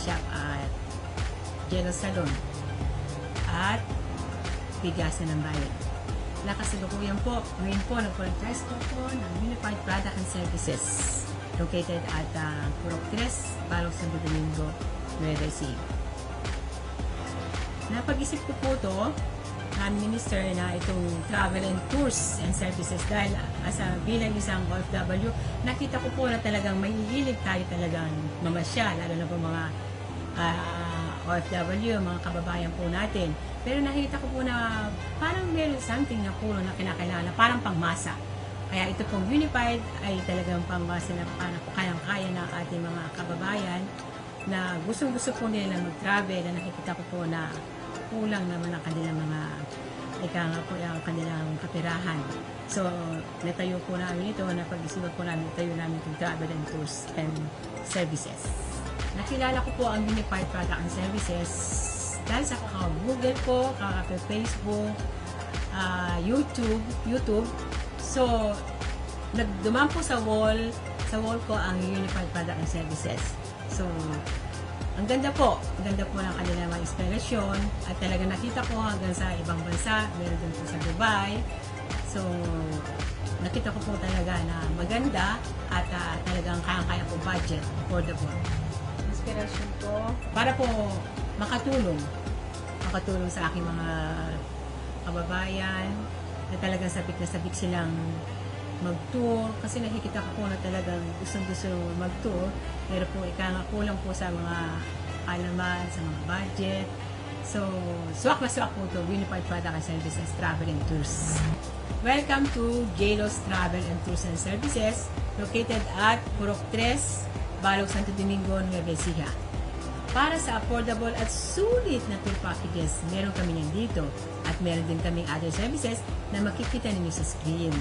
Shop at Jello Salon at Bigasan ng Bayan. Nakasalukuyan po, ngayon po, nag-franchise po ng Unified Product and Services located at Purok 3, Balog Santo Domingo, Nueva Ecija. Napag-isip ko po ito, minister na itong travel and tours and services dahil bilang isang OFW, nakita ko po na talagang may hilig tayo talagang mamasyal, lalo na po mga OFW, mga kababayan po natin. Pero nakita ko po na parang meron something na po na kinakailangan, parang pangmasa. Kaya ito pong Unified ay talagang pangmasa na kayang-kaya ng ating mga kababayan na gustong-gusto po nila mag-travel, na nakikita ko po na kulang naman ang kanilang mga ang kanilang kapirahan. So, natayo po namin ito, napag-isipan po namin, natayo namin itong travel and tours and services. Nakilala ko po ang Unified Product and Services dahil sa Google po, Facebook, YouTube. So, nagdumaan po sa wall ko ang Unified Product and Services. So, ang ganda po ng kanilang mga inspirasyon at talaga nakita ko hanggang sa ibang bansa, meron din po sa Dubai. So, nakita ko po talaga na maganda at talagang kaya-kaya po budget, affordable. Inspirasyon po Para po makatulong sa aking mga kababayan na talagang sabik na sabik silang mag-tour kasi nakikita ko po na talagang gustong-gusto mag-tour pero po kulang po sa mga alaman, sa mga budget. So, swak na swak po ito, Unified Product and Services, Travel and Tours. Welcome to Jelo's Travel and Tours and Services located at Purok 3, Balog Santo Domingo, Nueva Ecija. Para sa affordable at sulit na tour packages, meron kami yan dito at meron din kaming other services na makikita ninyo sa screen.